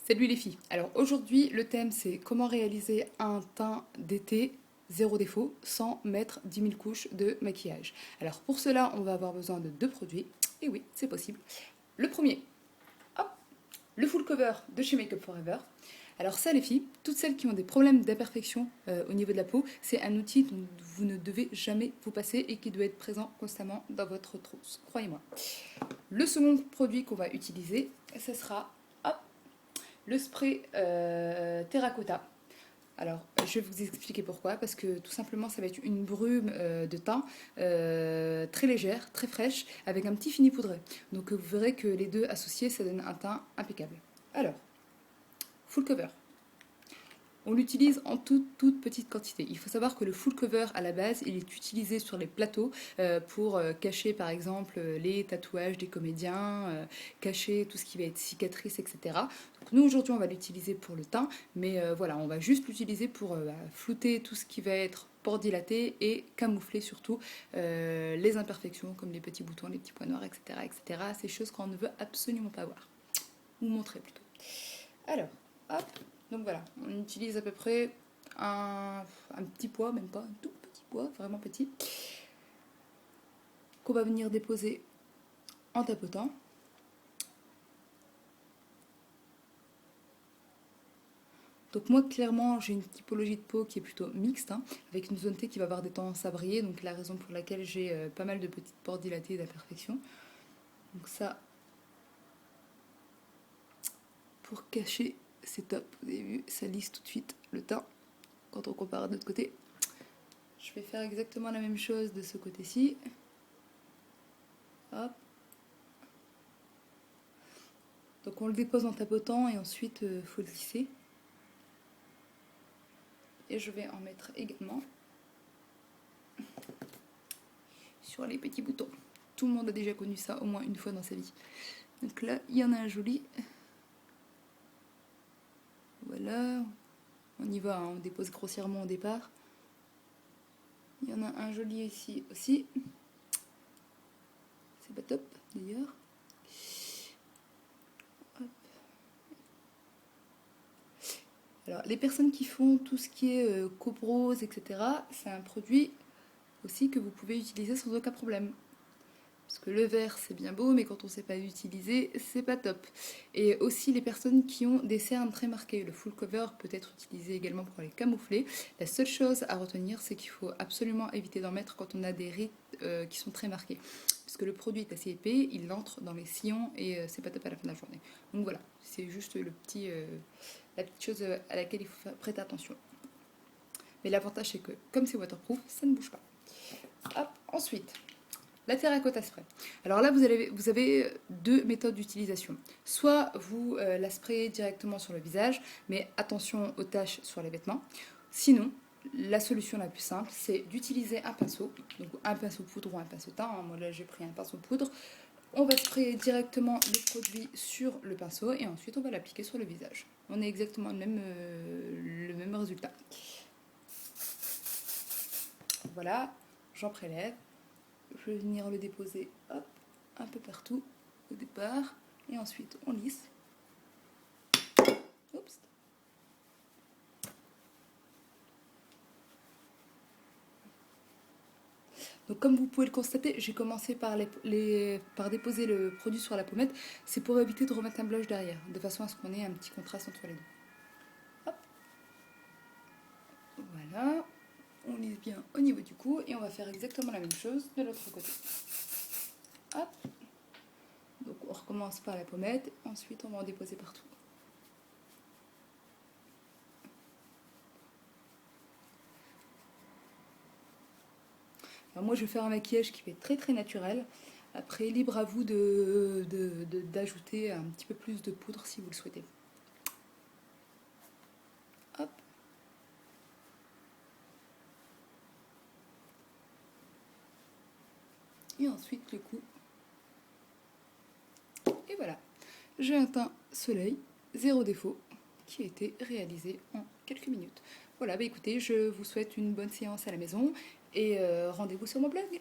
Salut les filles. Alors aujourd'hui, le thème c'est comment réaliser un teint d'été zéro défaut sans mettre 10 000 couches de maquillage. Alors pour cela, on va avoir besoin de deux produits. Et oui, c'est possible. Le premier, hop, le full cover de chez Make Up Forever. Alors ça les filles, toutes celles qui ont des problèmes d'imperfection au niveau de la peau, c'est un outil dont vous ne devez jamais vous passer et qui doit être présent constamment dans votre trousse, croyez-moi. Le second produit qu'on va utiliser, ce sera hop, le spray terracotta. Alors, je vais vous expliquer pourquoi. Parce que tout simplement, ça va être une brume de teint très légère, très fraîche, avec un petit fini poudré. Donc, vous verrez que les deux associés, ça donne un teint impeccable. Alors, full cover. On l'utilise en toute petite quantité. Il faut savoir que le full cover à la base, il est utilisé sur les plateaux pour cacher par exemple les tatouages des comédiens, cacher tout ce qui va être cicatrices, etc. Donc nous aujourd'hui on va l'utiliser pour le teint, mais voilà, on va juste l'utiliser pour flouter tout ce qui va être pores dilatés et camoufler surtout les imperfections comme les petits boutons, les petits points noirs, etc. etc. Ces choses qu'on ne veut absolument pas voir, ou montrer plutôt. Alors, hop. Donc voilà, on utilise à peu près un petit pois, même pas un tout petit pois, vraiment petit, qu'on va venir déposer en tapotant. Donc moi clairement j'ai une typologie de peau qui est plutôt mixte, hein, avec une zone T qui va avoir des tendances à briller, donc la raison pour laquelle j'ai pas mal de petites pores dilatées et d'imperfections. Donc ça, pour cacher, c'est top, vous avez vu, ça lisse tout de suite le teint quand on compare de l'autre côté. Je vais faire exactement la même chose de ce côté-ci. Hop. Donc on le dépose en tapotant et ensuite faut le lisser. Et je vais en mettre également sur les petits boutons. Tout le monde a déjà connu ça au moins une fois dans sa vie. Donc là, il y en a un joli. Voilà. On y va, hein, on dépose grossièrement au départ. Il y en a un joli ici aussi. C'est pas top d'ailleurs. Alors, les personnes qui font tout ce qui est coprose, etc., c'est un produit aussi que vous pouvez utiliser sans aucun problème. Parce que le vert c'est bien beau, mais quand on ne sait pas l'utiliser, c'est pas top. Et aussi les personnes qui ont des cernes très marquées. Le full cover peut être utilisé également pour les camoufler. La seule chose à retenir, c'est qu'il faut absolument éviter d'en mettre quand on a des rides qui sont très marquées. Puisque le produit est assez épais, il entre dans les sillons et c'est pas top à la fin de la journée. Donc voilà, c'est juste la petite chose à laquelle il faut prêter attention. Mais l'avantage c'est que comme c'est waterproof, ça ne bouge pas. Hop, ensuite. La terracotta spray. Alors là, vous avez deux méthodes d'utilisation. Soit vous la sprayez directement sur le visage, mais attention aux taches sur les vêtements. Sinon, la solution la plus simple, c'est d'utiliser un pinceau, donc un pinceau poudre ou un pinceau teint. Moi là, j'ai pris un pinceau poudre. On va sprayer directement le produit sur le pinceau et ensuite on va l'appliquer sur le visage. On a exactement le même résultat. Voilà, j'en prélève. Je vais venir le déposer hop, un peu partout au départ et ensuite on lisse. Oups. Donc comme vous pouvez le constater, j'ai commencé par déposer le produit sur la pommette. C'est pour éviter de remettre un blush derrière, de façon à ce qu'on ait un petit contraste entre les deux. Hop. Voilà. On lisse bien au niveau du cou et on va faire exactement la même chose de l'autre côté. Hop. Donc on recommence par la pommette, ensuite on va en déposer partout. Alors moi je vais faire un maquillage qui fait très naturel. Après libre à vous d'ajouter un petit peu plus de poudre si vous le souhaitez. Hop. Et ensuite le cou. Et voilà, j'ai un teint soleil, zéro défaut, qui a été réalisé en quelques minutes. Voilà, bah écoutez, je vous souhaite une bonne séance à la maison et rendez-vous sur mon blog.